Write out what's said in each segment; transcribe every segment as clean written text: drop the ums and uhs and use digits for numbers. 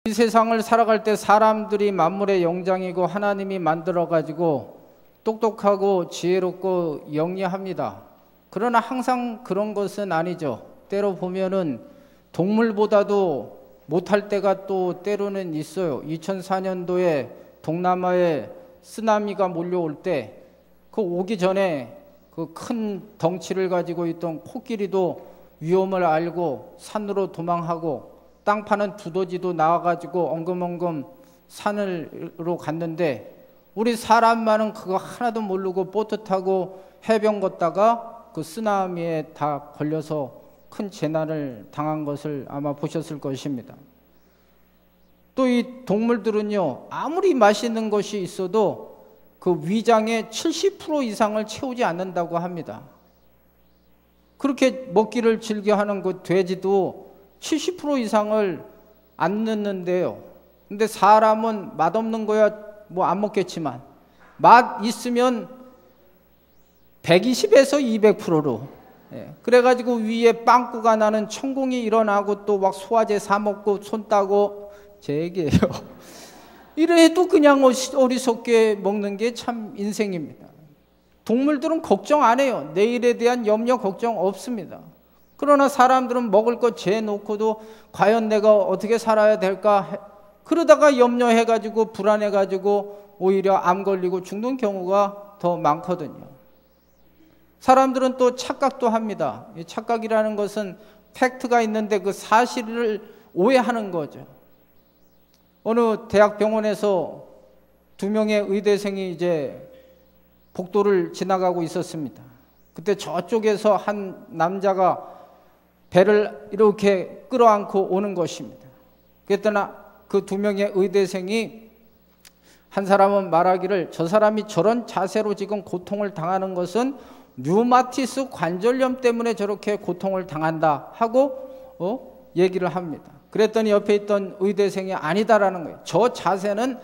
이 세상을 살아갈 때 사람들이 만물의 영장이고 하나님이 만들어가지고 똑똑하고 지혜롭고 영리합니다. 그러나 항상 그런 것은 아니죠. 때로 보면은 동물보다도 못할 때가 또 때로는 있어요. 2004년도에 동남아에 쓰나미가 몰려올 때 그 오기 전에 그 큰 덩치를 가지고 있던 코끼리도 위험을 알고 산으로 도망하고 땅 파는 두더지도 나와가지고 엉금엉금 산으로 갔는데 우리 사람만은 그거 하나도 모르고 보트 타고 해변 걷다가 그 쓰나미에 다 걸려서 큰 재난을 당한 것을 아마 보셨을 것입니다. 또 이 동물들은요, 아무리 맛있는 것이 있어도 그 위장의 70% 이상을 채우지 않는다고 합니다. 그렇게 먹기를 즐겨하는 그 돼지도 70% 이상을 안 넣는데요. 근데 사람은 맛없는 거야 뭐 안 먹겠지만 맛 있으면 120에서 200%로 그래가지고 위에 빵꾸가 나는 천공이 일어나고 또 막 소화제 사 먹고 손 따고 제 얘기예요. 이래도 그냥 어리석게 먹는 게 참 인생입니다. 동물들은 걱정 안 해요. 내일에 대한 염려 걱정 없습니다. 그러나 사람들은 먹을 것 재놓고도 과연 내가 어떻게 살아야 될까 그러다가 염려해가지고 불안해가지고 오히려 암 걸리고 죽는 경우가 더 많거든요. 사람들은 또 착각도 합니다. 이 착각이라는 것은 팩트가 있는데 그 사실을 오해하는 거죠. 어느 대학병원에서 2명의 의대생이 이제 복도를 지나가고 있었습니다. 그때 저쪽에서 한 남자가 배를 이렇게 끌어안고 오는 것입니다. 그랬더니 그 2명의 의대생이 한 사람은 말하기를 저 사람이 저런 자세로 지금 고통을 당하는 것은 류마티스 관절염 때문에 저렇게 고통을 당한다 하고 얘기를 합니다. 그랬더니 옆에 있던 의대생이 아니다라는 거예요. 저 자세는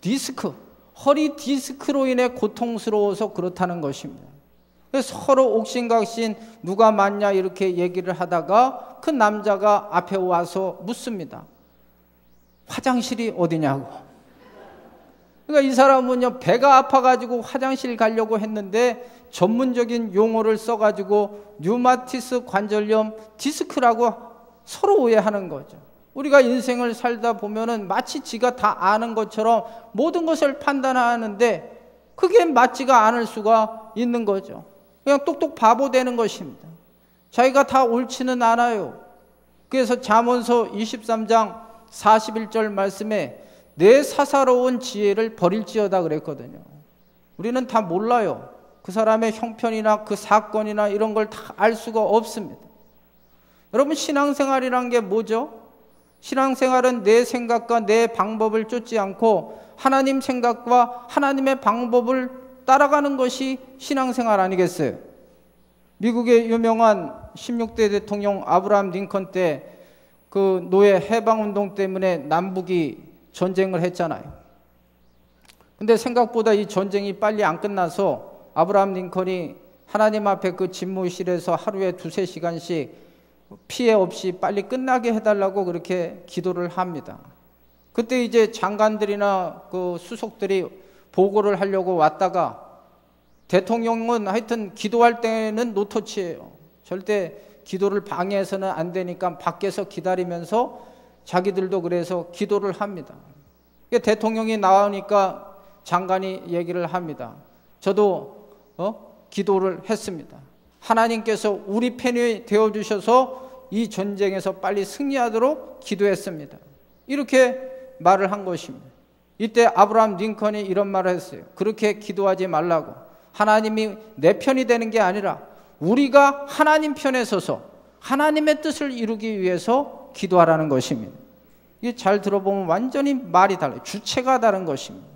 디스크, 허리 디스크로 인해 고통스러워서 그렇다는 것입니다. 그래서 서로 옥신각신 누가 맞냐 이렇게 얘기를 하다가 그 남자가 앞에 와서 묻습니다. 화장실이 어디냐고. 그러니까 이 사람은요, 배가 아파가지고 화장실 가려고 했는데 전문적인 용어를 써가지고 류마티스 관절염 디스크라고 서로 오해하는 거죠. 우리가 인생을 살다 보면은 마치 지가 다 아는 것처럼 모든 것을 판단하는데 그게 맞지가 않을 수가 있는 거죠. 그냥 똑똑 바보 되는 것입니다. 자기가 다 옳지는 않아요. 그래서 잠언서 23장 41절 말씀에 내 사사로운 지혜를 버릴지어다 그랬거든요. 우리는 다 몰라요. 그 사람의 형편이나 그 사건이나 이런 걸 다 알 수가 없습니다. 여러분, 신앙생활이란 게 뭐죠? 신앙생활은 내 생각과 내 방법을 쫓지 않고 하나님 생각과 하나님의 방법을 따라가는 것이 신앙생활 아니겠어요? 미국의 유명한 16대 대통령 아브라함 링컨 때 그 노예 해방운동 때문에 남북이 전쟁을 했잖아요. 근데 생각보다 이 전쟁이 빨리 안 끝나서 아브라함 링컨이 하나님 앞에 그 집무실에서 하루에 2-3시간씩 피해 없이 빨리 끝나게 해달라고 그렇게 기도를 합니다. 그때 이제 장관들이나 그 수석들이 보고를 하려고 왔다가 대통령은 하여튼 기도할 때는 노터치예요. 절대 기도를 방해해서는 안 되니까 밖에서 기다리면서 자기들도 그래서 기도를 합니다. 대통령이 나오니까 장관이 얘기를 합니다. 저도 기도를 했습니다. 하나님께서 우리 편이 되어주셔서 이 전쟁에서 빨리 승리하도록 기도했습니다. 이렇게 말을 한 것입니다. 이때 아브라함 링컨이 이런 말을 했어요. 그렇게 기도하지 말라고. 하나님이 내 편이 되는 게 아니라 우리가 하나님 편에 서서 하나님의 뜻을 이루기 위해서 기도하라는 것입니다. 이게 잘 들어보면 완전히 말이 달라요. 주체가 다른 것입니다.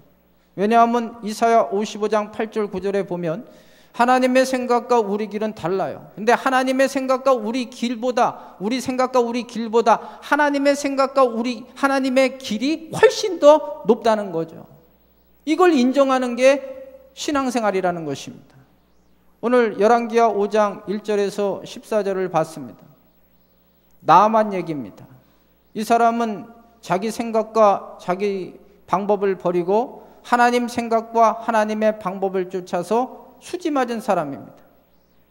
왜냐하면 이사야 55장 8절 9절에 보면 하나님의 생각과 우리 길은 달라요. 근데 하나님의 생각과 우리 길보다, 우리 생각과 우리 길보다 하나님의 생각과 하나님의 길이 훨씬 더 높다는 거죠. 이걸 인정하는 게 신앙생활이라는 것입니다. 오늘 열왕기하 5장 1절에서 14절을 봤습니다. 나아만 얘기입니다. 이 사람은 자기 생각과 자기 방법을 버리고 하나님 생각과 하나님의 방법을 쫓아서 수지 맞은 사람입니다.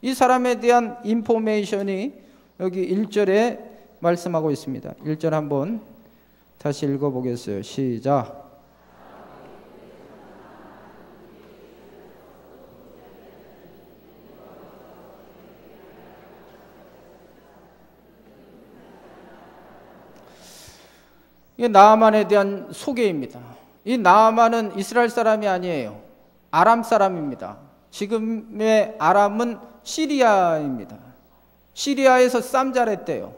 이 사람에 대한 인포메이션이 여기 1절에 말씀하고 있습니다. 1절 한번 다시 읽어보겠어요. 시작. 이 나아만에 대한 소개입니다. 이 나아만은 이스라엘 사람이 아니에요. 아람 사람입니다. 지금의 아람은 시리아입니다. 시리아에서 쌈 잘했대요.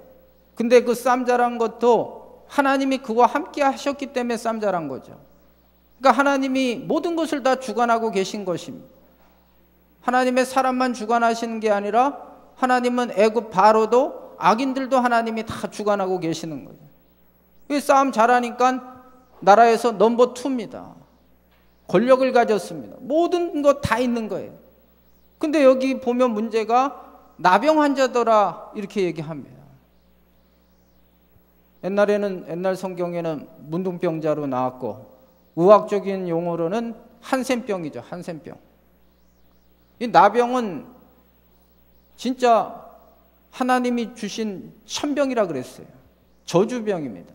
근데 그 쌈 잘한 것도 하나님이 그와 함께 하셨기 때문에 쌈 잘한 거죠. 그러니까 하나님이 모든 것을 다 주관하고 계신 것입니다. 하나님의 사람만 주관하시는 게 아니라 하나님은 애굽 바로도 악인들도 하나님이 다 주관하고 계시는 거예요. 싸움 잘하니까 나라에서 넘버 2입니다. 권력을 가졌습니다. 모든 것 다 있는 거예요. 근데 여기 보면 문제가 나병 환자더라 이렇게 얘기합니다. 옛날 성경에는 문둥병자로 나왔고 의학적인 용어로는 한센병이죠. 한센병. 이 나병은 진짜 하나님이 주신 천병이라 그랬어요. 저주병입니다.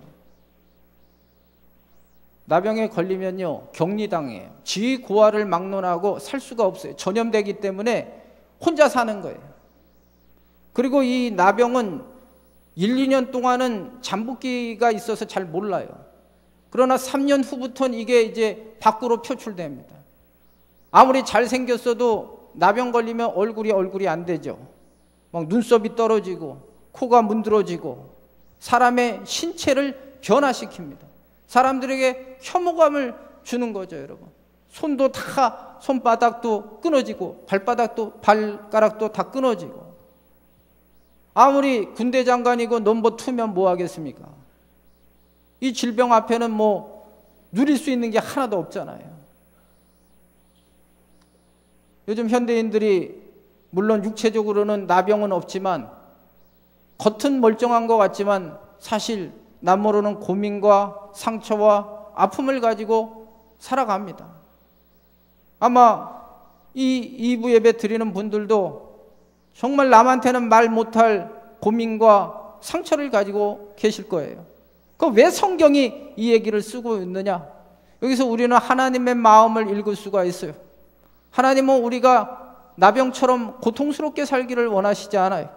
나병에 걸리면요 격리당해요. 지위 고하를 막론하고 살 수가 없어요. 전염되기 때문에 혼자 사는 거예요. 그리고 이 나병은 1, 2년 동안은 잠복기가 있어서 잘 몰라요. 그러나 3년 후부터는 이게 이제 밖으로 표출됩니다. 아무리 잘생겼어도 나병 걸리면 얼굴이 안 되죠. 막 눈썹이 떨어지고 코가 문드러지고 사람의 신체를 변화시킵니다. 사람들에게 혐오감을 주는 거죠, 여러분. 손도 다, 손바닥도 끊어지고 발가락도 다 끊어지고. 아무리 군대 장관이고 넘버 2면 뭐 하겠습니까? 이 질병 앞에는 뭐 누릴 수 있는 게 하나도 없잖아요. 요즘 현대인들이 물론 육체적으로는 나병은 없지만 겉은 멀쩡한 것 같지만 사실 남모르는 고민과 상처와 아픔을 가지고 살아갑니다. 아마 이 2부 예배 드리는 분들도 정말 남한테는 말 못할 고민과 상처를 가지고 계실 거예요. 그럼 왜 성경이 이 얘기를 쓰고 있느냐? 여기서 우리는 하나님의 마음을 읽을 수가 있어요. 하나님은 우리가 나병처럼 고통스럽게 살기를 원하시지 않아요.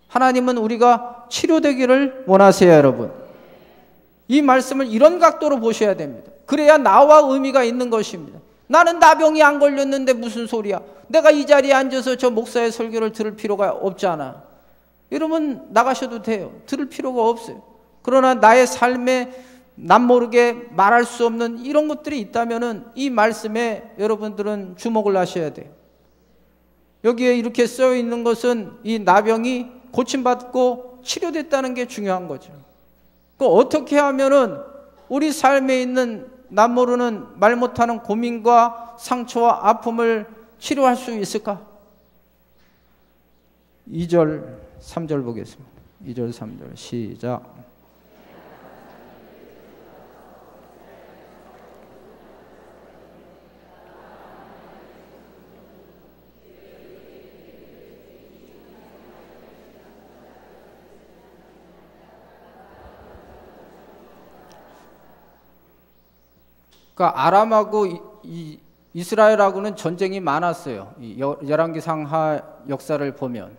하나님은 우리가 치료되기를 원하세요, 여러분. 이 말씀을 이런 각도로 보셔야 됩니다. 그래야 나와 의미가 있는 것입니다. 나는 나병이 안 걸렸는데 무슨 소리야. 내가 이 자리에 앉아서 저 목사의 설교를 들을 필요가 없잖아. 여러분 나가셔도 돼요. 들을 필요가 없어요. 그러나 나의 삶에 남모르게 말할 수 없는 이런 것들이 있다면 이 말씀에 여러분들은 주목을 하셔야 돼요. 여기에 이렇게 써 있는 것은 이 나병이 고침받고 치료됐다는 게 중요한 거죠. 어떻게 하면은 우리 삶에 있는 남모르는 말 못하는 고민과 상처와 아픔을 치료할 수 있을까? 2절, 3절 보겠습니다. 2절, 3절 시작. 그러니까 아람하고 이스라엘하고는 전쟁이 많았어요. 열왕기상하 역사를 보면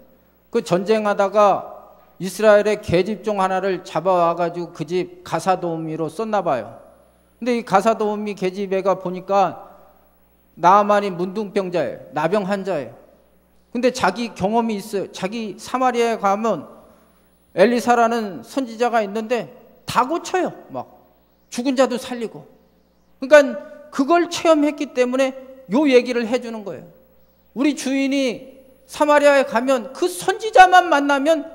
그 전쟁하다가 이스라엘의 계집종 하나를 잡아와가지고 그 집 가사도우미로 썼나 봐요. 근데 이 가사도우미 계집애가 보니까 나아만이 문둥병자예요. 나병 환자예요. 근데 자기 경험이 있어요. 자기 사마리아에 가면 엘리사라는 선지자가 있는데 다 고쳐요. 막 죽은 자도 살리고. 그러니까 그걸 체험했기 때문에 요 얘기를 해주는 거예요. 우리 주인이 사마리아에 가면 그 선지자만 만나면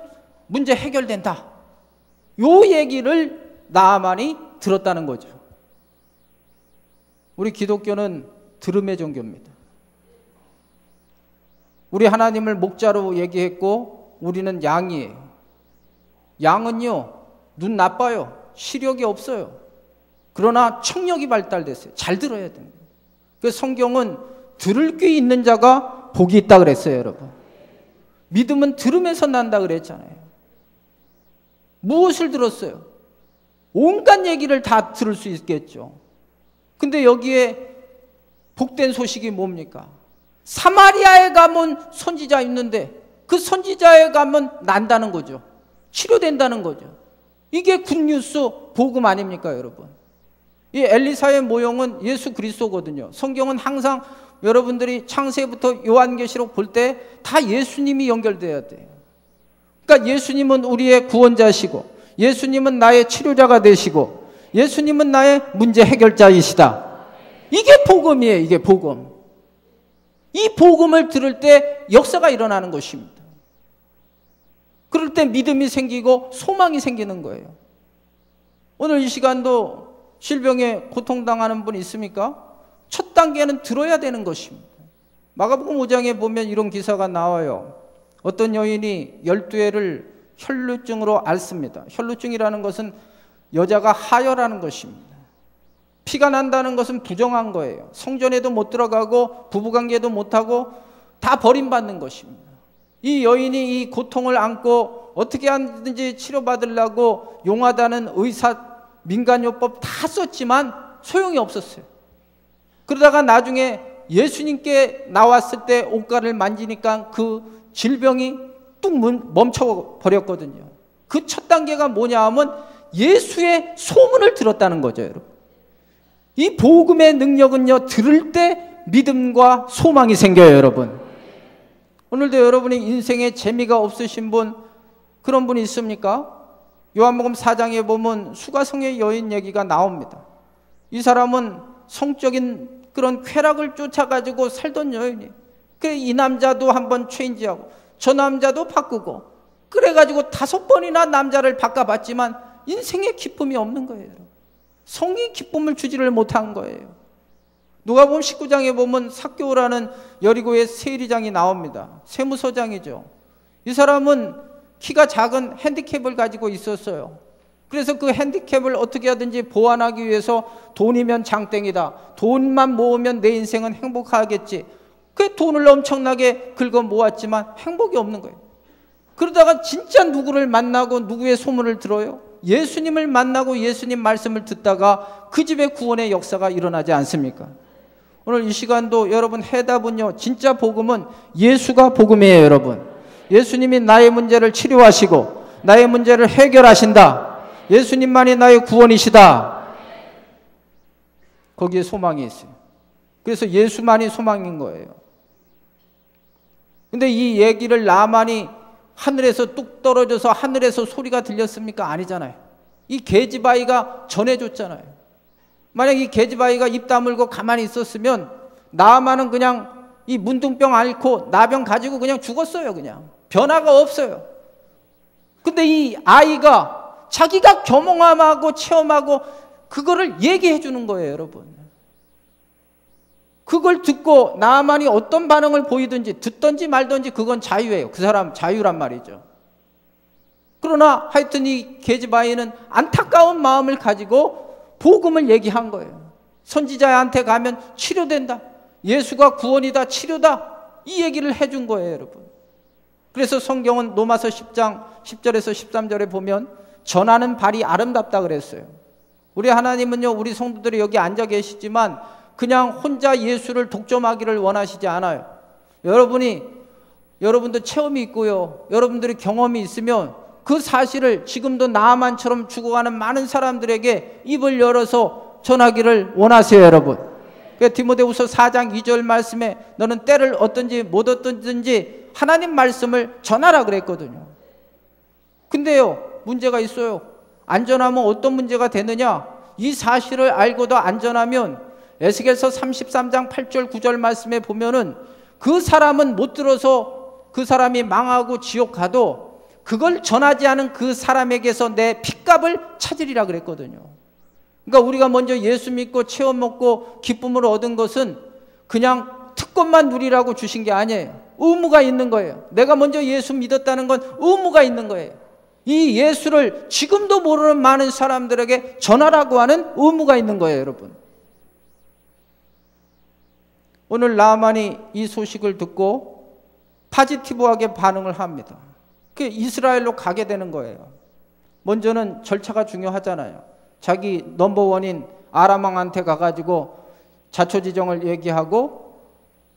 문제 해결된다. 요 얘기를 나아만이 들었다는 거죠. 우리 기독교는 들음의 종교입니다. 우리 하나님을 목자로 얘기했고 우리는 양이에요. 양은요 눈 나빠요. 시력이 없어요. 그러나 청력이 발달됐어요. 잘 들어야 됩니다. 그래서 성경은 들을 귀 있는 자가 복이 있다 그랬어요, 여러분. 믿음은 들으면서 난다 그랬잖아요. 무엇을 들었어요? 온갖 얘기를 다 들을 수 있겠죠. 근데 여기에 복된 소식이 뭡니까? 사마리아에 가면 선지자 있는데 그 선지자에 가면 난다는 거죠. 치료된다는 거죠. 이게 굿뉴스 복음 아닙니까, 여러분? 이 엘리사의 모형은 예수 그리스도거든요. 성경은 항상 여러분들이 창세부터 요한계시록 볼 때 다 예수님이 연결돼야 돼요. 그러니까 예수님은 우리의 구원자시고, 예수님은 나의 치료자가 되시고, 예수님은 나의 문제 해결자이시다. 이게 복음이에요. 이게 복음. 이 복음을 들을 때 역사가 일어나는 것입니다. 그럴 때 믿음이 생기고 소망이 생기는 거예요. 오늘 이 시간도 질병에 고통당하는 분 있습니까? 첫 단계는 들어야 되는 것입니다. 마가복음 5장에 보면 이런 기사가 나와요. 어떤 여인이 12회를 혈루증으로 앓습니다. 혈루증이라는 것은 여자가 하혈하는 것입니다. 피가 난다는 것은 부정한 거예요. 성전에도 못 들어가고 부부관계도 못하고 다 버림받는 것입니다. 이 여인이 이 고통을 안고 어떻게 하든지 치료받으려고 용하다는 의사 민간요법 다 썼지만 소용이 없었어요. 그러다가 나중에 예수님께 나왔을 때 옷가를 만지니까 그 질병이 뚝 멈춰버렸거든요. 그 첫 단계가 뭐냐 하면 예수의 소문을 들었다는 거죠, 여러분. 이 복음의 능력은요, 들을 때 믿음과 소망이 생겨요, 여러분. 오늘도 여러분이 인생에 재미가 없으신 분, 그런 분이 있습니까? 요한복음 4장에 보면 수가성의 여인 얘기가 나옵니다. 이 사람은 성적인 그런 쾌락을 쫓아가지고 살던 여인이에요. 그래, 이 남자도 한번 체인지하고 저 남자도 바꾸고 그래가지고 5번이나 남자를 바꿔봤지만 인생에 기쁨이 없는 거예요. 성이 기쁨을 주지를 못한 거예요. 누가복음 19장에 보면 삭개오라는 여리고의 세리장이 나옵니다. 세무서장이죠. 이 사람은 키가 작은 핸디캡을 가지고 있었어요. 그래서 그 핸디캡을 어떻게 하든지 보완하기 위해서 돈이면 장땡이다. 돈만 모으면 내 인생은 행복하겠지. 그 돈을 엄청나게 긁어 모았지만 행복이 없는 거예요. 그러다가 진짜 누구를 만나고 누구의 소문을 들어요? 예수님을 만나고 예수님 말씀을 듣다가 그 집의 구원의 역사가 일어나지 않습니까? 오늘 이 시간도 여러분 해답은요, 진짜 복음은 예수가 복음이에요, 여러분. 예수님이 나의 문제를 치료하시고 나의 문제를 해결하신다. 예수님만이 나의 구원이시다. 거기에 소망이 있어요. 그래서 예수만이 소망인 거예요. 근데 이 얘기를 나만이 하늘에서 뚝 떨어져서 하늘에서 소리가 들렸습니까? 아니잖아요. 이 계집아이가 전해줬잖아요. 만약 이 계집아이가 입 다물고 가만히 있었으면 나만은 그냥 이 문둥병 앓고 나병 가지고 그냥 죽었어요. 그냥 변화가 없어요. 근데 이 아이가 자기가 경험하고 체험하고 그거를 얘기해 주는 거예요, 여러분. 그걸 듣고 나만이 어떤 반응을 보이든지 듣든지 말든지 그건 자유예요. 그 사람 자유란 말이죠. 그러나 하여튼 이 계집아이는 안타까운 마음을 가지고 복음을 얘기한 거예요. 선지자한테 가면 치료된다. 예수가 구원이다, 치료다. 이 얘기를 해준 거예요, 여러분. 그래서 성경은 로마서 10장 10절에서 13절에 보면 전하는 발이 아름답다 그랬어요. 우리 하나님은요, 우리 성도들이 여기 앉아 계시지만 그냥 혼자 예수를 독점하기를 원하시지 않아요. 여러분도 체험이 있고요, 여러분들이 경험이 있으면 그 사실을 지금도 나만처럼 죽어가는 많은 사람들에게 입을 열어서 전하기를 원하세요, 여러분. 디모데후서 4장 2절 말씀에 너는 때를 얻든지 못 얻든지 하나님 말씀을 전하라 그랬거든요. 근데요, 문제가 있어요. 안전하면 어떤 문제가 되느냐? 이 사실을 알고도 안전하면 에스겔서 33장 8절 9절 말씀에 보면은 그 사람은 못 들어서 그 사람이 망하고 지옥 가도 그걸 전하지 않은 그 사람에게서 내 핏값을 찾으리라 그랬거든요. 그러니까 우리가 먼저 예수 믿고 체험 먹고 기쁨을 얻은 것은 그냥 특권만 누리라고 주신 게 아니에요. 의무가 있는 거예요. 내가 먼저 예수 믿었다는 건 의무가 있는 거예요. 이 예수를 지금도 모르는 많은 사람들에게 전하라고 하는 의무가 있는 거예요, 여러분. 오늘 나아만이 이 소식을 듣고 파지티브하게 반응을 합니다. 그 이스라엘로 가게 되는 거예요. 먼저는 절차가 중요하잖아요. 자기 넘버원인 아람 왕한테 가가지고 자초지정을 얘기하고,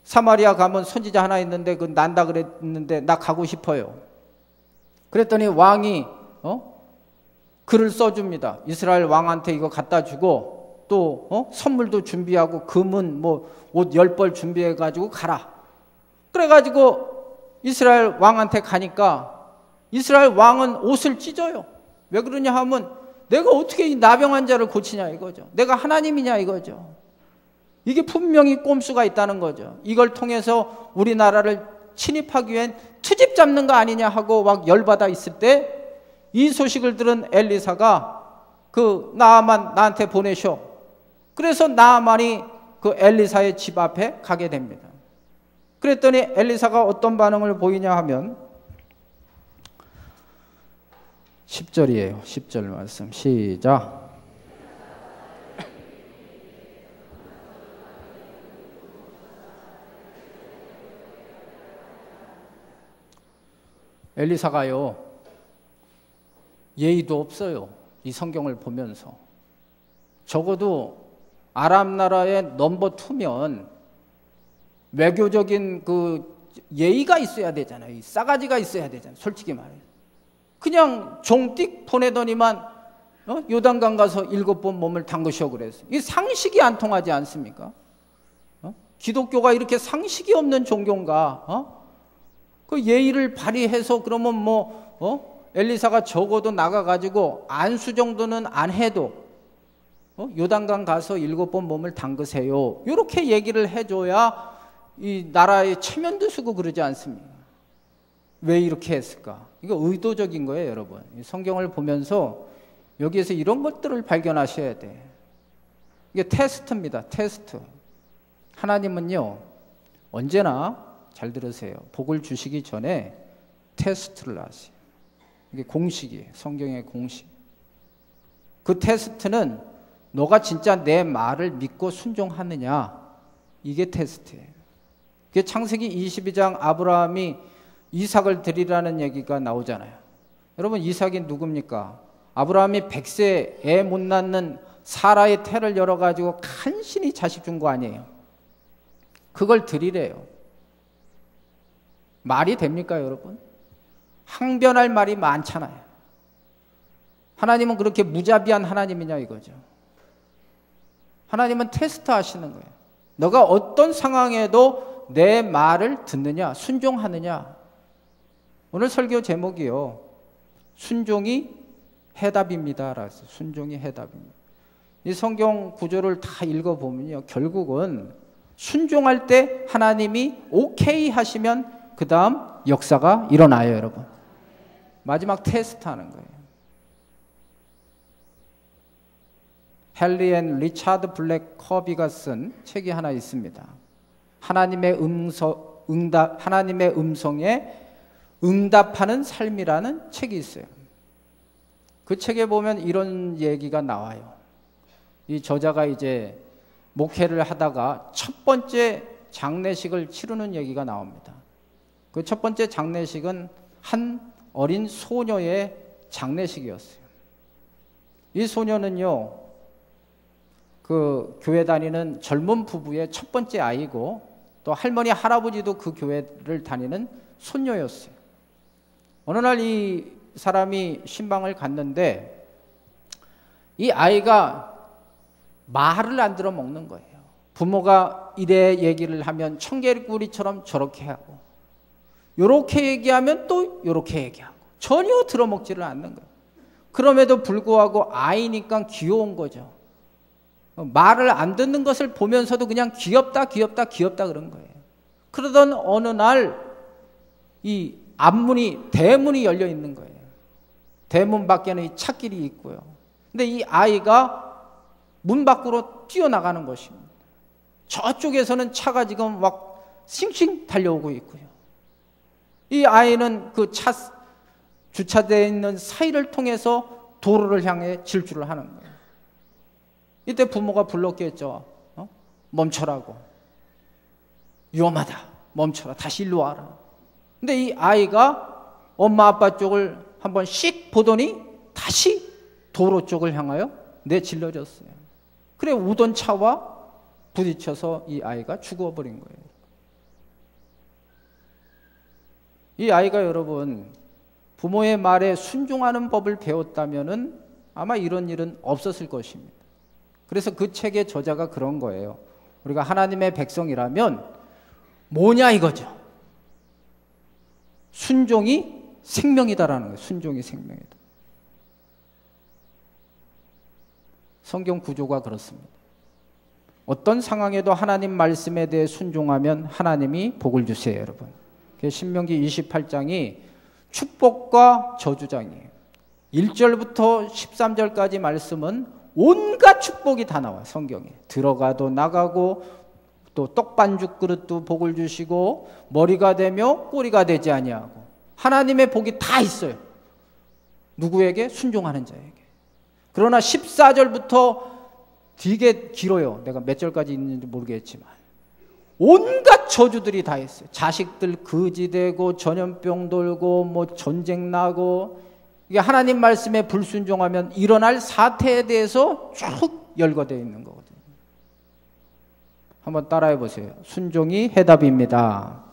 사마리아 가면 선지자 하나 있는데 그 난다 그랬는데 나 가고 싶어요. 그랬더니 왕이 글을 써줍니다. 이스라엘 왕한테 이거 갖다 주고 또 선물도 준비하고 금은 뭐 옷 10벌 준비해가지고 가라. 그래가지고 이스라엘 왕한테 가니까 이스라엘 왕은 옷을 찢어요. 왜 그러냐 하면 내가 어떻게 이 나병 자를 고치냐 이거죠. 내가 하나님이냐 이거죠. 이게 분명히 꼼수가 있다는 거죠. 이걸 통해서 우리나라를 침입하기 위한 트집 잡는 거 아니냐 하고 막 열받아 있을 때 이 소식을 들은 엘리사가 그 나아만 나한테 보내셔. 그래서 나아만이 그 엘리사의 집 앞에 가게 됩니다. 그랬더니 엘리사가 어떤 반응을 보이냐 하면 10절이에요. 10절 말씀 시작. 엘리사가요, 예의도 없어요. 이 성경을 보면서. 적어도 아람 나라의 넘버 2면 외교적인 그 예의가 있어야 되잖아요. 싸가지가 있어야 되잖아요. 솔직히 말해요. 그냥 종띡 보내더니만 요단강 가서 7번 몸을 담그셔 그랬어요. 이 상식이 안 통하지 않습니까? 기독교가 이렇게 상식이 없는 종교인가? 그 예의를 발휘해서 그러면 엘리사가 적어도 나가가지고 안수 정도는 안 해도 요단강 가서 7번 몸을 담그세요. 이렇게 얘기를 해줘야 이 나라의 체면도 쓰고 그러지 않습니까? 왜 이렇게 했을까? 이거 의도적인 거예요, 여러분. 성경을 보면서 여기에서 이런 것들을 발견하셔야 돼. 이게 테스트입니다. 테스트. 하나님은요, 언제나 잘 들으세요. 복을 주시기 전에 테스트를 하세요. 이게 공식이에요. 성경의 공식. 그 테스트는 너가 진짜 내 말을 믿고 순종하느냐, 이게 테스트예요. 그게 창세기 22장 아브라함이 이삭을 드리라는 얘기가 나오잖아요. 여러분, 이삭이 누굽니까? 아브라함이 100세 애 못 낳는 사라의 태를 열어가지고 간신히 자식 준 거 아니에요. 그걸 드리래요. 말이 됩니까, 여러분? 항변할 말이 많잖아요. 하나님은 그렇게 무자비한 하나님이냐 이거죠. 하나님은 테스트 하시는 거예요. 너가 어떤 상황에도 내 말을 듣느냐, 순종하느냐. 오늘 설교 제목이요, 순종이 해답입니다. 순종이 해답입니다. 이 성경 구조를 다 읽어보면요, 결국은 순종할 때 하나님이 오케이 하시면 그 다음 역사가 일어나요, 여러분. 마지막 테스트 하는 거예요. 헨리 앤 리차드 블랙 커비가 쓴 책이 하나 있습니다. 하나님의 음성에 응답하는 삶이라는 책이 있어요. 그 책에 보면 이런 얘기가 나와요. 이 저자가 이제 목회를 하다가 첫 번째 장례식을 치르는 얘기가 나옵니다. 그 첫 번째 장례식은 한 어린 소녀의 장례식이었어요. 이 소녀는요, 그 교회 다니는 젊은 부부의 첫 번째 아이고, 또 할머니 할아버지도 그 교회를 다니는 손녀였어요. 어느 날 이 사람이 신방을 갔는데 이 아이가 말을 안 들어 먹는 거예요. 부모가 이래 얘기를 하면 청개구리처럼 저렇게 하고, 요렇게 얘기하면 또 요렇게 얘기하고, 전혀 들어먹지를 않는 거예요. 그럼에도 불구하고 아이니까 귀여운 거죠. 말을 안 듣는 것을 보면서도 그냥 귀엽다 귀엽다 귀엽다 그런 거예요. 그러던 어느 날 이 앞문이, 대문이 열려 있는 거예요. 대문 밖에는 이 찻길이 있고요. 근데 이 아이가 문 밖으로 뛰어나가는 것입니다. 저쪽에서는 차가 지금 막 싱싱 달려오고 있고요. 이 아이는 그 차 주차되어 있는 사이를 통해서 도로를 향해 질주를 하는 거예요. 이때 부모가 불렀겠죠. 멈춰라고. 위험하다. 멈춰라. 다시 일로 와라. 근데 이 아이가 엄마 아빠 쪽을 한번 씩 보더니 다시 도로 쪽을 향하여 내질러졌어요. 그래 오던 차와 부딪혀서 이 아이가 죽어버린 거예요. 이 아이가 여러분 부모의 말에 순종하는 법을 배웠다면은 아마 이런 일은 없었을 것입니다. 그래서 그 책의 저자가 그런 거예요. 우리가 하나님의 백성이라면 뭐냐 이거죠. 순종이 생명이다라는 거예요. 순종이 생명이다. 성경 구조가 그렇습니다. 어떤 상황에도 하나님 말씀에 대해 순종하면 하나님이 복을 주세요, 여러분. 신명기 28장이 축복과 저주장이에요. 1절부터 13절까지 말씀은 온갖 축복이 다 나와요, 성경에. 들어가도 나가고 또 떡반죽 그릇도 복을 주시고 머리가 되며 꼬리가 되지 아니하고 하나님의 복이 다 있어요. 누구에게? 순종하는 자에게. 그러나 14절부터 되게 길어요. 내가 몇 절까지 있는지 모르겠지만 온갖 저주들이 다 있어요. 자식들 거지되고 전염병 돌고 뭐 전쟁 나고 이게 하나님 말씀에 불순종하면 일어날 사태에 대해서 쭉 열거되어 있는 거거든요. 한번 따라해 보세요. 순종이 해답입니다.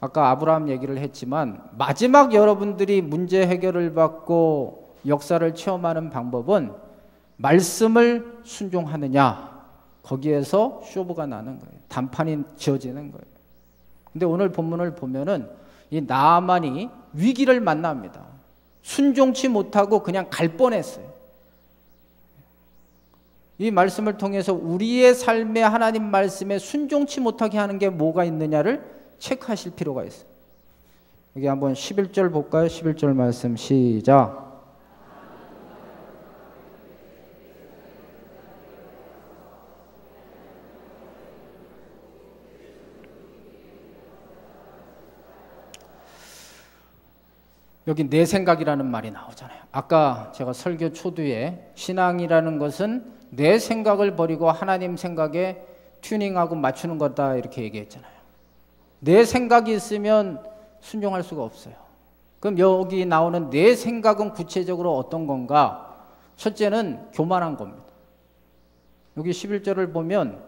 아까 아브라함 얘기를 했지만 마지막 여러분들이 문제 해결을 받고 역사를 체험하는 방법은 말씀을 순종하느냐 거기에서 쇼부가 나는 거예요. 단판이 지어지는 거예요. 근데 오늘 본문을 보면은 이 나아만이 위기를 만납니다. 순종치 못하고 그냥 갈 뻔했어요. 이 말씀을 통해서 우리의 삶에 하나님 말씀에 순종치 못하게 하는 게 뭐가 있느냐를 체크하실 필요가 있어요. 여기 한번 11절 볼까요? 11절 말씀 시작. 여기 내 생각이라는 말이 나오잖아요. 아까 제가 설교 초두에 신앙이라는 것은 내 생각을 버리고 하나님 생각에 튜닝하고 맞추는 거다 이렇게 얘기했잖아요. 내 생각이 있으면 순종할 수가 없어요. 그럼 여기 나오는 내 생각은 구체적으로 어떤 건가? 첫째는 교만한 겁니다. 여기 11절을 보면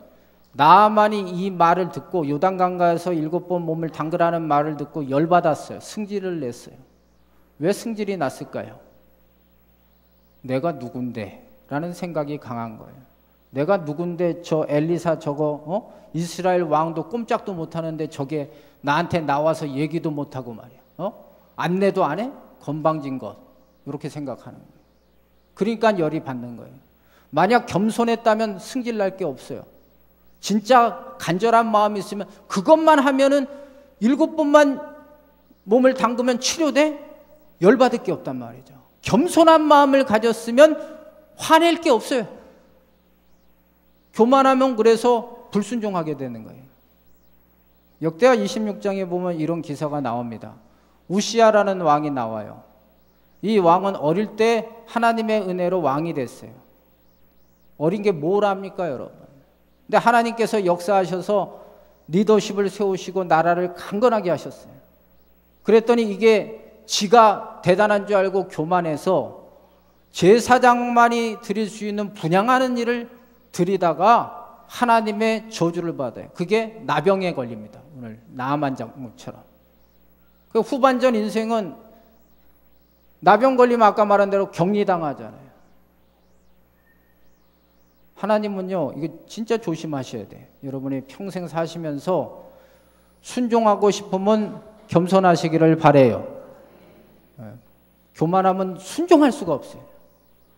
나아만이 이 말을 듣고 요단강가에서 7번 몸을 담그라는 말을 듣고 열받았어요. 승질을 냈어요. 왜 승질이 났을까요? 내가 누군데? 라는 생각이 강한 거예요. 내가 누군데 저 엘리사 저거 이스라엘 왕도 꼼짝도 못하는데 저게 나한테 나와서 얘기도 못하고 말이야. 안내도 안 해? 건방진 것. 이렇게 생각하는 거예요. 그러니까 열이 받는 거예요. 만약 겸손했다면 승질 날 게 없어요. 진짜 간절한 마음이 있으면 그것만 하면은 7번만 몸을 담그면 치료돼? 열받을 게 없단 말이죠. 겸손한 마음을 가졌으면 화낼 게 없어요. 교만하면 그래서 불순종하게 되는 거예요. 역대하 26장에 보면 이런 기사가 나옵니다. 우시아라는 왕이 나와요. 이 왕은 어릴 때 하나님의 은혜로 왕이 됐어요. 어린 게 뭘 합니까, 여러분? 근데 하나님께서 역사하셔서 리더십을 세우시고 나라를 강건하게 하셨어요. 그랬더니 이게 지가 대단한 줄 알고 교만해서 제사장만이 드릴 수 있는 분향하는 일을 드리다가 하나님의 저주를 받아요. 그게 나병에 걸립니다. 오늘 나아만 장모처럼. 그 후반전 인생은 나병 걸리면 아까 말한 대로 격리당하잖아요. 하나님은요, 이거 진짜 조심하셔야 돼요. 여러분이 평생 사시면서 순종하고 싶으면 겸손하시기를 바라요. 교만하면 순종할 수가 없어요.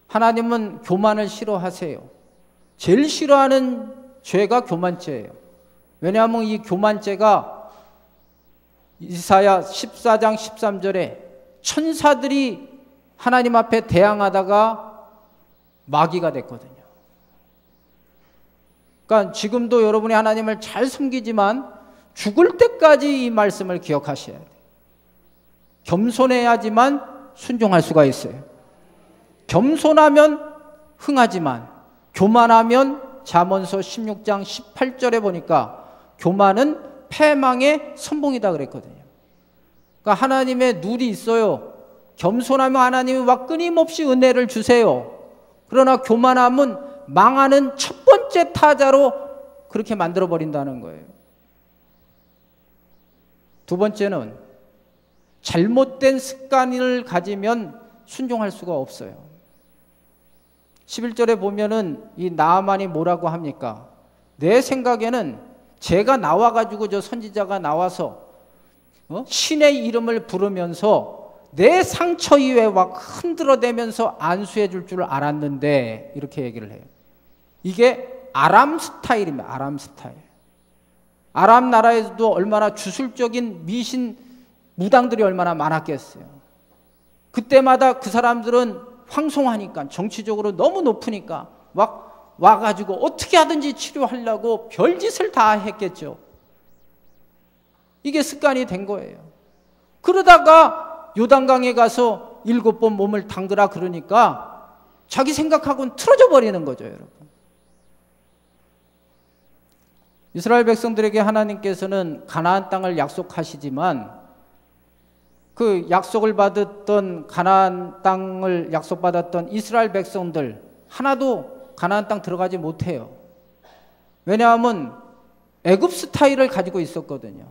하나님은 교만을 싫어하세요. 제일 싫어하는 죄가 교만죄예요. 왜냐하면 이 교만죄가 이사야 14장 13절에 천사들이 하나님 앞에 대항하다가 마귀가 됐거든요. 그러니까 지금도 여러분이 하나님을 잘 섬기지만 죽을 때까지 이 말씀을 기억하셔야 돼요. 겸손해야지만 순종할 수가 있어요. 겸손하면 흥하지만 교만하면 잠언서 16장 18절에 보니까 교만은 패망의 선봉이다 그랬거든요. 그러니까 하나님의 룰이 있어요. 겸손하면 하나님이 막 끊임없이 은혜를 주세요. 그러나 교만함은 망하는 첫 번째 타자로 그렇게 만들어버린다는 거예요. 두 번째는 잘못된 습관을 가지면 순종할 수가 없어요. 11절에 보면은 이 나아만이 뭐라고 합니까? 내 생각에는 제가 나와가지고 저 선지자가 나와서 신의 이름을 부르면서 내 상처 위에 막 흔들어대면서 안수해 줄 줄 알았는데 이렇게 얘기를 해요. 이게 아람 스타일입니다. 아람 스타일. 아람 나라에도 얼마나 주술적인 미신 무당들이 얼마나 많았겠어요. 그때마다 그 사람들은 황송하니까 정치적으로 너무 높으니까 막 와가지고 어떻게 하든지 치료하려고 별짓을 다 했겠죠. 이게 습관이 된 거예요. 그러다가 요단강에 가서 7번 몸을 담그라 그러니까 자기 생각하고는 틀어져 버리는 거죠, 여러분. 이스라엘 백성들에게 하나님께서는 가나안 땅을 약속하시지만 그 약속을 받았던 가나안 땅을 약속받았던 이스라엘 백성들 하나도 가나안 땅 들어가지 못해요. 왜냐하면 애굽 스타일을 가지고 있었거든요.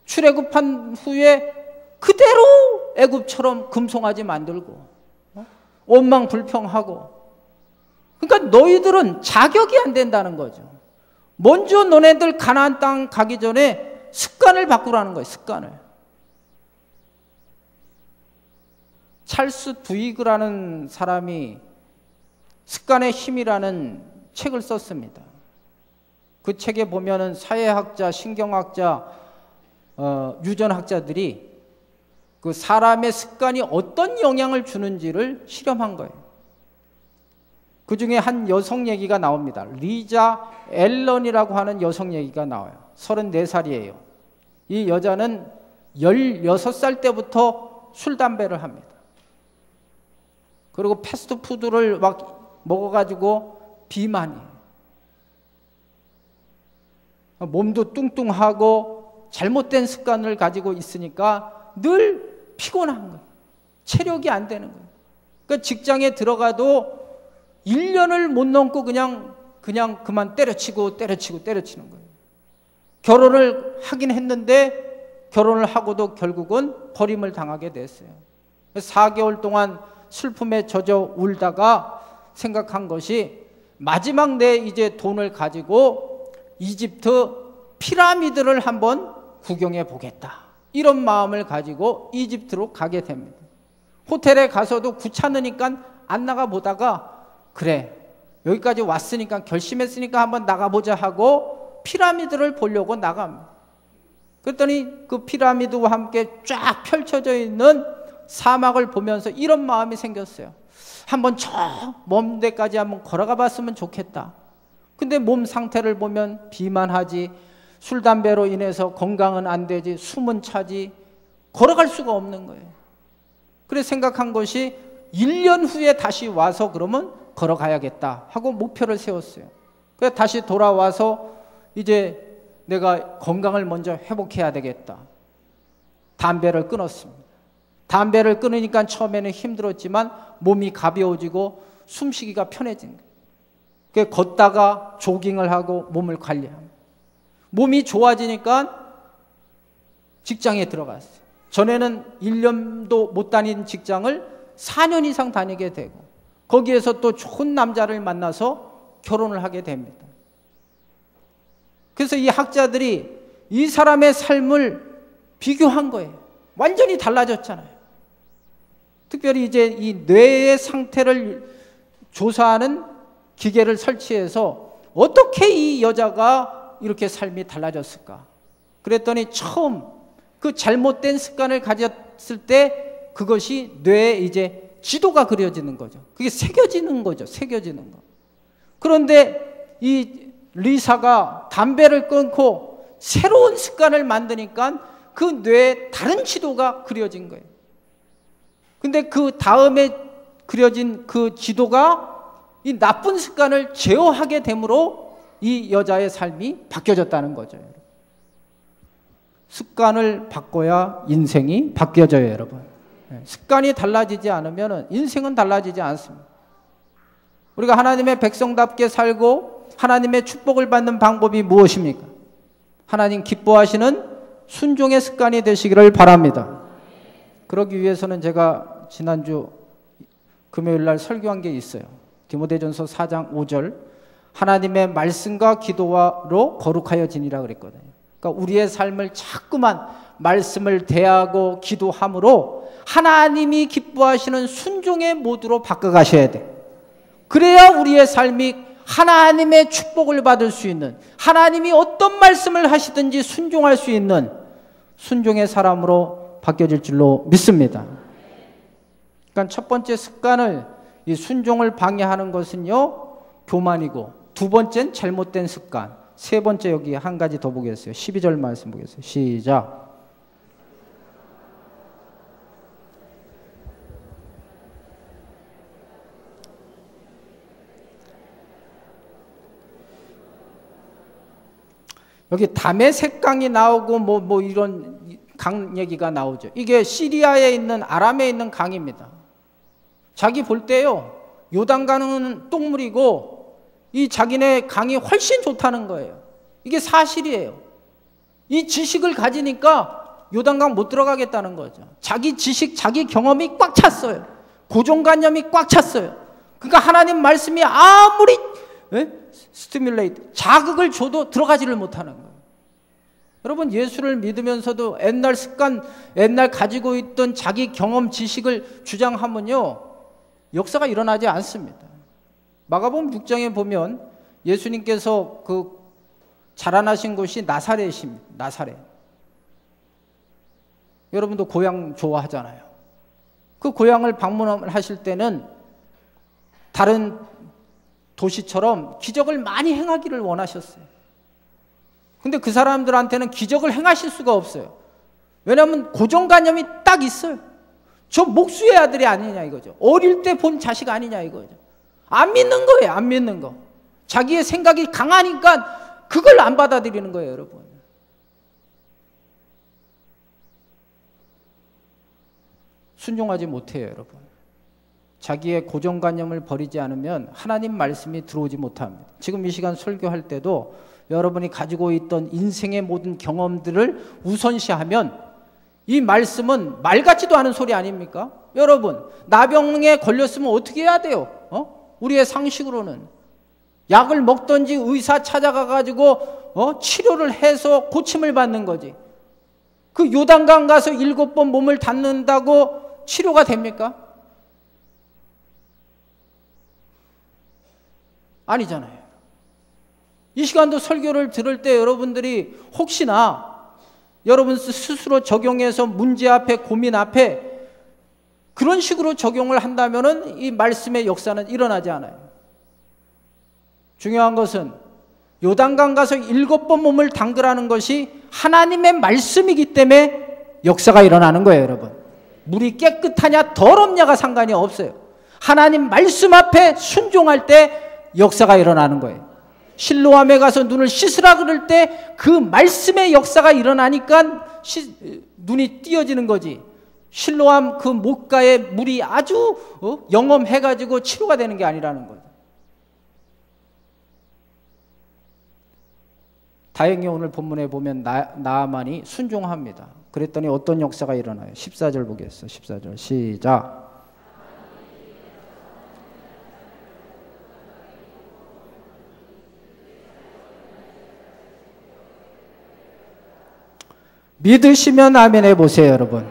출애굽한 후에 그대로 애굽처럼 금송아지 만들고 원망불평하고, 그러니까 너희들은 자격이 안 된다는 거죠. 먼저 너네들 가나안 땅 가기 전에 습관을 바꾸라는 거예요. 습관을. 찰스 두이그라는 사람이 습관의 힘이라는 책을 썼습니다. 그 책에 보면은 사회학자, 신경학자, 유전학자들이 그 사람의 습관이 어떤 영향을 주는지를 실험한 거예요. 그 중에 한 여성 얘기가 나옵니다. 리자 앨런이라고 하는 여성 얘기가 나와요. 34살이에요. 이 여자는 16살 때부터 술, 담배를 합니다. 그리고 패스트푸드를 막 먹어가지고 비만이에요. 몸도 뚱뚱하고 잘못된 습관을 가지고 있으니까 늘 피곤한 거예요. 체력이 안 되는 거예요. 그러니까 직장에 들어가도 1년을 못 넘고 그냥 그만 때려치는 거예요. 결혼을 하긴 했는데 결혼을 하고도 결국은 버림을 당하게 됐어요. 4개월 동안 슬픔에 젖어 울다가 생각한 것이 마지막 내 이제 돈을 가지고 이집트 피라미드를 한번 구경해 보겠다. 이런 마음을 가지고 이집트로 가게 됩니다. 호텔에 가서도 귀찮으니까 안 나가 보다가 그래 여기까지 왔으니까 결심했으니까 한번 나가보자 하고 피라미드를 보려고 나갑니다. 그랬더니 그 피라미드와 함께 쫙 펼쳐져 있는 사막을 보면서 이런 마음이 생겼어요. 한번 저 먼 데까지 한번 걸어가 봤으면 좋겠다. 근데 몸 상태를 보면 비만하지, 술, 담배로 인해서 건강은 안 되지, 숨은 차지, 걸어갈 수가 없는 거예요. 그래서 생각한 것이 1년 후에 다시 와서 그러면 걸어가야겠다 하고 목표를 세웠어요. 그래서 다시 돌아와서 이제 내가 건강을 먼저 회복해야 되겠다. 담배를 끊었습니다. 담배를 끊으니까 처음에는 힘들었지만 몸이 가벼워지고 숨쉬기가 편해진 거예요. 걷다가 조깅을 하고 몸을 관리합니다. 몸이 좋아지니까 직장에 들어갔어요. 전에는 1년도 못 다닌 직장을 4년 이상 다니게 되고 거기에서 또 좋은 남자를 만나서 결혼을 하게 됩니다. 그래서 이 학자들이 이 사람의 삶을 비교한 거예요. 완전히 달라졌잖아요. 특별히 이제 이 뇌의 상태를 조사하는 기계를 설치해서 어떻게 이 여자가 이렇게 삶이 달라졌을까? 그랬더니 처음 그 잘못된 습관을 가졌을 때 그것이 뇌에 이제 지도가 그려지는 거죠. 그게 새겨지는 거죠. 새겨지는 거. 그런데 이 리사가 담배를 끊고 새로운 습관을 만드니까 그 뇌에 다른 지도가 그려진 거예요. 근데 그 다음에 그려진 그 지도가 이 나쁜 습관을 제어하게 되므로 이 여자의 삶이 바뀌어졌다는 거죠. 습관을 바꿔야 인생이 바뀌어져요, 여러분. 습관이 달라지지 않으면 인생은 달라지지 않습니다. 우리가 하나님의 백성답게 살고 하나님의 축복을 받는 방법이 무엇입니까? 하나님 기뻐하시는 순종의 습관이 되시기를 바랍니다. 그러기 위해서는 제가 지난주 금요일 날 설교한 게 있어요. 디모데전서 4장 5절 하나님의 말씀과 기도로 거룩하여 지니라 그랬거든요. 그러니까 우리의 삶을 자꾸만 말씀을 대하고 기도함으로 하나님이 기뻐하시는 순종의 모드로 바꿔가셔야 돼. 그래야 우리의 삶이 하나님의 축복을 받을 수 있는, 하나님이 어떤 말씀을 하시든지 순종할 수 있는 순종의 사람으로 바뀌어질 줄로 믿습니다. 그러니까 첫 번째 습관을, 이 순종을 방해하는 것은요, 교만이고, 두 번째는 잘못된 습관, 세 번째 여기 한 가지 더 보겠어요. 12절 말씀 보겠어요. 시작. 여기 다메섹강이 나오고 뭐 이런 강 얘기가 나오죠. 이게 시리아에 있는, 아람에 있는 강입니다. 자기 볼 때요, 요단강은 똥물이고 이 자기네 강이 훨씬 좋다는 거예요. 이게 사실이에요. 이 지식을 가지니까 요단강 못 들어가겠다는 거죠. 자기 지식, 자기 경험이 꽉 찼어요. 고정관념이 꽉 찼어요. 그러니까 하나님 말씀이 아무리 스티뮬레이트, 자극을 줘도 들어가지를 못하는 거예요. 여러분, 예수를 믿으면서도 옛날 습관, 옛날 가지고 있던 자기 경험, 지식을 주장하면요, 역사가 일어나지 않습니다. 마가복음 6장에 보면 예수님께서 그 자라나신 곳이 나사렛입니다. 나사렛. 여러분도 고향 좋아하잖아요. 그 고향을 방문하실 때는 다른 도시처럼 기적을 많이 행하기를 원하셨어요. 근데 그 사람들한테는 기적을 행하실 수가 없어요. 왜냐하면 고정관념이 딱 있어요. 저 목수의 아들이 아니냐 이거죠. 어릴 때 본 자식 아니냐 이거죠. 안 믿는 거예요. 안 믿는 거. 자기의 생각이 강하니까 그걸 안 받아들이는 거예요, 여러분. 순종하지 못해요, 여러분. 자기의 고정관념을 버리지 않으면 하나님 말씀이 들어오지 못합니다. 지금 이 시간 설교할 때도 여러분이 가지고 있던 인생의 모든 경험들을 우선시하면 이 말씀은 말 같지도 않은 소리 아닙니까? 여러분, 나병에 걸렸으면 어떻게 해야 돼요? 우리의 상식으로는 약을 먹든지 의사 찾아가가지고 치료를 해서 고침을 받는 거지. 그 요단강 가서 7번 몸을 닿는다고 치료가 됩니까? 아니잖아요. 이 시간도 설교를 들을 때 여러분들이 혹시나 여러분 스스로 적용해서 문제 앞에, 고민 앞에 그런 식으로 적용을 한다면은 이 말씀의 역사는 일어나지 않아요. 중요한 것은 요단강 가서 7번 몸을 담그라는 것이 하나님의 말씀이기 때문에 역사가 일어나는 거예요, 여러분. 물이 깨끗하냐 더럽냐가 상관이 없어요. 하나님 말씀 앞에 순종할 때 역사가 일어나는 거예요. 실로암에 가서 눈을 씻으라 그럴 때 그 말씀의 역사가 일어나니까 눈이 띄어지는 거지. 실로암 그 목가에 물이 아주 영험해가지고 치료가 되는 게 아니라는 거죠. 다행히 오늘 본문에 보면 나아만이 순종합니다. 그랬더니 어떤 역사가 일어나요? 14절 보겠습니다. 14절 시작. 믿으시면 아멘 해보세요, 여러분.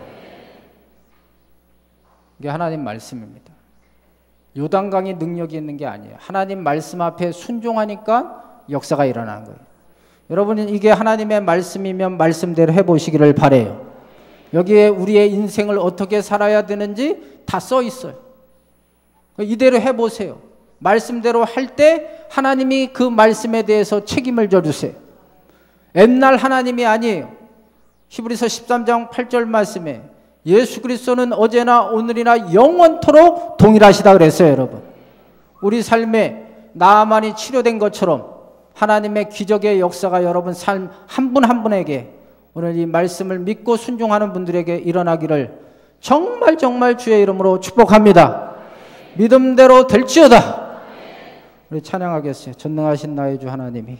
이게 하나님 말씀입니다. 요단강이 능력이 있는 게 아니에요. 하나님 말씀 앞에 순종하니까 역사가 일어나는 거예요. 여러분은 이게 하나님의 말씀이면 말씀대로 해보시기를 바라요. 여기에 우리의 인생을 어떻게 살아야 되는지 다 써 있어요. 이대로 해보세요. 말씀대로 할 때 하나님이 그 말씀에 대해서 책임을 져주세요. 옛날 하나님이 아니에요. 히브리서 13장 8절 말씀에 예수 그리스도는 어제나 오늘이나 영원토록 동일하시다 그랬어요, 여러분. 우리 삶에 나만이 치료된 것처럼 하나님의 기적의 역사가 여러분 삶 한 분 한 분에게 오늘 이 말씀을 믿고 순종하는 분들에게 일어나기를 정말 정말 주의 이름으로 축복합니다. 믿음대로 될지어다. 우리 찬양하겠어요. 전능하신 나의 주 하나님이